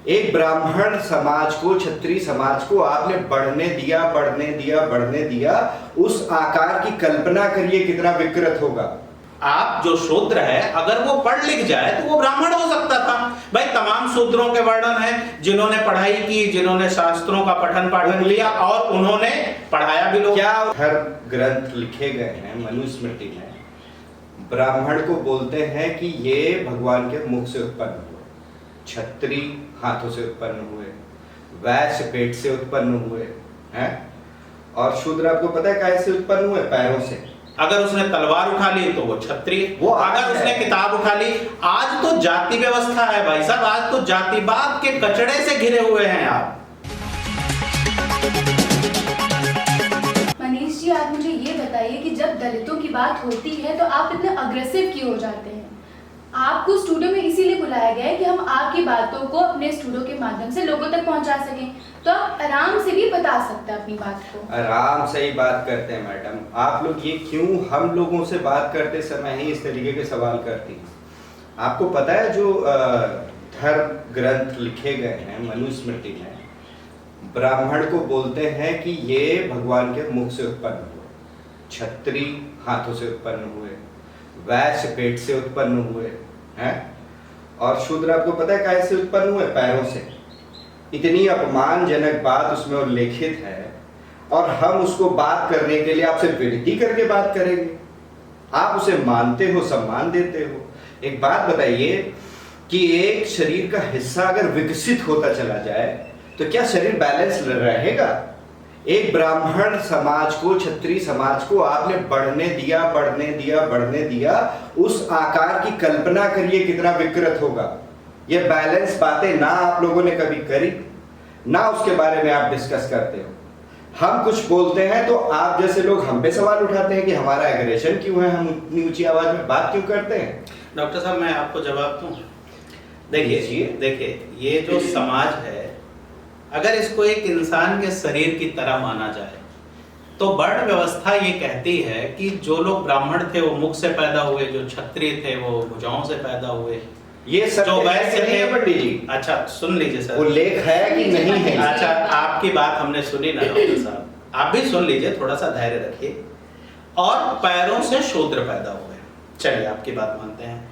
एक ब्राह्मण समाज को, क्षत्रिय समाज को आपने बढ़ने दिया, बढ़ने दिया, बढ़ने दिया। उस आकार की कल्पना करिए कितना विकृत होगा। आप जो शूद्र है अगर वो पढ़ लिख जाए तो वो ब्राह्मण हो सकता था। भाई तमाम शूद्रों के वर्णन है जिन्होंने पढ़ाई की, जिन्होंने शास्त्रों का पठन पाठन लिया और उन्होंने पढ़ाया भी लोग। क्या हर ग्रंथ लिखे गए हैं मनुस्मृति में, ब्राह्मण को बोलते हैं कि ये भगवान के मुख से उत्पन्न हुए, क्षत्रिय हाथों से उत्पन्न हुए, वैश्य पेट से उत्पन्न हुए हैं, और शूद्र आपको पता है कैसे उत्पन्न हुए? पैरों से। अगर उसने तलवार उठा ली तो वो क्षत्रिय, वो अगर उसने किताब उठा ली। आज तो जाति व्यवस्था है भाई साहब, आज तो जातिवाद के कचड़े से घिरे हुए हैं आप। मनीष जी, आप मुझे ये बताइए कि जब दलितों की बात होती है तो आप इतने अग्रेसिव क्यों हो जाते हैं? आपको स्टूडियो में इसीलिए बुलाया गया है कि हम आपकी बातों को अपने स्टूडियो के माध्यम से लोगों तक पहुंचा सकें, तो आप आराम से भी बता सकते हैं अपनी बात को। आराम से ही बात करते हैं मैडम। आप लोग ये क्यों हम लोगों से बात करते समय ही इस तरीके के सवाल करती हैं? आपको पता है जो धर्म ग्रंथ लिखे गए हैं मनुस्मृति में, ब्राह्मण को बोलते हैं कि ये भगवान के मुख से उत्पन्न हुए, क्षत्रिय हाथों से उत्पन्न हुए, वैश्य पेट से उत्पन्न हुए हैं, और शूद्र आपको पता है कैसे उत्पन्न हुए? पैरों से। इतनी अपमानजनक बात उसमें उल्लेखित है और हम उसको बात करने के लिए आपसे विनती करके बात करेंगे। आप उसे मानते हो, सम्मान देते हो। एक बात बताइए कि एक शरीर का हिस्सा अगर विकसित होता चला जाए तो क्या शरीर बैलेंस रहेगा? एक ब्राह्मण समाज को, क्षत्रिय समाज को आपने बढ़ने दिया, बढ़ने दिया, बढ़ने दिया। उस आकार की कल्पना करिए कितना विकृत होगा। ये बैलेंस बातें ना आप लोगों ने कभी करी, ना उसके बारे में आप डिस्कस करते हो। हम कुछ बोलते हैं तो आप जैसे लोग हम पे सवाल उठाते हैं कि हमारा एग्रेशन क्यों है, हम इतनी ऊंची आवाज में बात क्यों करते हैं। डॉक्टर साहब, मैं आपको जवाब दूं। देखिए ये जो समाज है, अगर इसको एक इंसान के शरीर की तरह माना जाए तो वर्ण व्यवस्था ये कहती है कि जो लोग ब्राह्मण थे वो मुख से पैदा हुए, जो क्षत्रिय थे वो भुजाओं से पैदा हुए, ये सब जो वैश्य थे। पंडित जी, अच्छा सुन लीजिए सर, उल्लेख है कि नहीं है? अच्छा आपकी बात हमने सुनी ना डॉक्टर साहब, आप भी सुन लीजिए, थोड़ा सा धैर्य रखिए। और पैरों से शूद्र पैदा हुए, चलिए आपकी बात मानते हैं।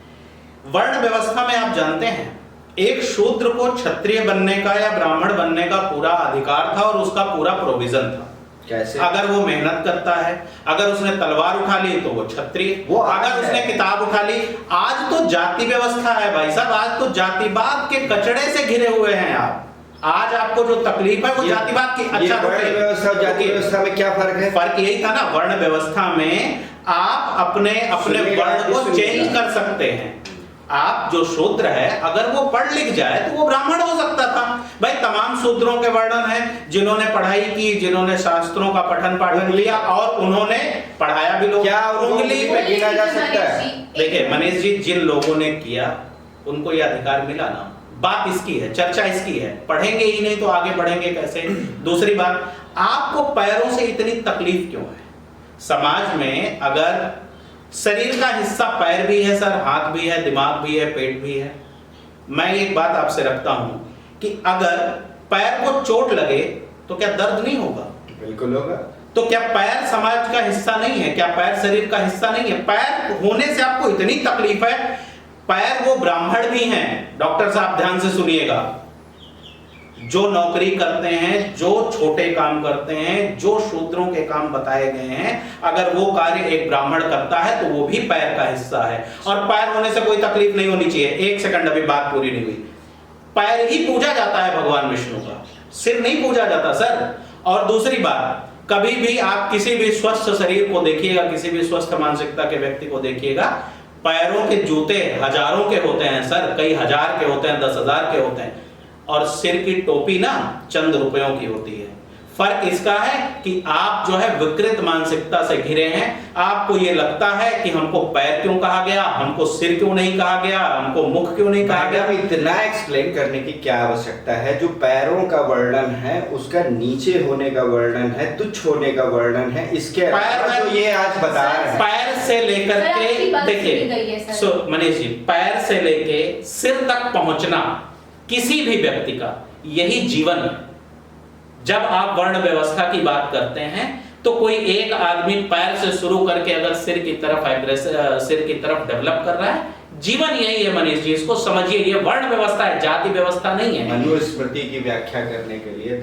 वर्ण व्यवस्था में आप जानते हैं एक शूद्र को क्षत्रिय बनने का या ब्राह्मण बनने का पूरा अधिकार था और उसका पूरा प्रोविजन था। कैसे? अगर वो मेहनत करता है, अगर उसने तलवार उठा ली तो वो क्षत्रिय, वो अगर उसने किताब उठा ली। आज तो जाति व्यवस्था है भाई साहब, आज तो जातिवाद के कचड़े से घिरे हुए हैं आप। आज आपको जो तकलीफ है वो जातिवाद की। अच्छा, वर्ण व्यवस्था जाति व्यवस्था में क्या फर्क है? फर्क यही था ना, वर्ण व्यवस्था में आप अपने वर्ण को चेंज कर सकते हैं। आप जो शूद्र है अगर वो पढ़ लिख जाए तो वो ब्राह्मण हो सकता था। भाई तमाम शूद्रों के वर्णन है जिन्होंने पढ़ाई की, जिन्होंने शास्त्रों का पठन पाठन लिया और उन्होंने पढ़ाया भी लोग। क्या उंगली पे गिना जा सकता है? देखिए मनीष जी, जिन लोगों ने किया उनको यह अधिकार मिला ना। बात इसकी है, चर्चा इसकी है। पढ़ेंगे ही नहीं तो आगे बढ़ेंगे कैसे? दूसरी बात, आपको पैरों से इतनी तकलीफ क्यों है? समाज में अगर शरीर का हिस्सा पैर भी है सर, हाथ भी है, दिमाग भी है, पेट भी है। मैं एक बात आपसे रखता हूं कि अगर पैर को चोट लगे तो क्या दर्द नहीं होगा? बिल्कुल होगा। तो क्या पैर समाज का हिस्सा नहीं है? क्या पैर शरीर का हिस्सा नहीं है? पैर होने से आपको इतनी तकलीफ है? पैर वो ब्राह्मण भी हैं। डॉक्टर साहब ध्यान से सुनिएगा, जो नौकरी करते हैं, जो छोटे काम करते हैं, जो शूद्रों के काम बताए गए हैं, अगर वो कार्य एक ब्राह्मण करता है तो वो भी पैर का हिस्सा है। और पैर होने से कोई तकलीफ नहीं होनी चाहिए। एक सेकंड, अभी बात पूरी नहीं हुई। पैर ही पूजा जाता है भगवान विष्णु का, सिर नहीं पूजा जाता सर। और दूसरी बात, कभी भी आप किसी भी स्वस्थ शरीर को देखिएगा, किसी भी स्वस्थ मानसिकता के व्यक्ति को देखिएगा, पैरों के जूते हजारों के होते हैं सर, कई हजार के होते हैं, 10,000 के होते हैं, और सिर की टोपी ना चंद रुपयों की होती है। फर्क इसका है कि आप जो है विकृत मानसिकता से घिरे हैं। आपको ये लगता है कि हमको पैर क्यों कहा गया, हमको सिर क्यों नहीं कहा गया, हमको मुख क्यों नहीं कहा गया। इतना एक्सप्लेन करने की क्या आवश्यकता है? जो पैरों का वर्णन है उसका नीचे होने का वर्णन है, तुच्छ होने का वर्णन है। इसके पैर तो ये आज बता रहे हैं, पैर से लेकर के, देखिए मनीष जी, पैर से लेके सिर तक पहुंचना किसी भी व्यक्ति का यही जीवन है। जब आप वर्ण व्यवस्था की बात करते हैं तो कोई एक आदमी पैर से शुरू करके अगर सिर की तरफ डेवलप कर रहा है, जीवन यही है मनीष जी, इसको समझिए। ये वर्ण व्यवस्था है, जाति व्यवस्था नहीं है। मनुस्मृति की व्याख्या करने के लिए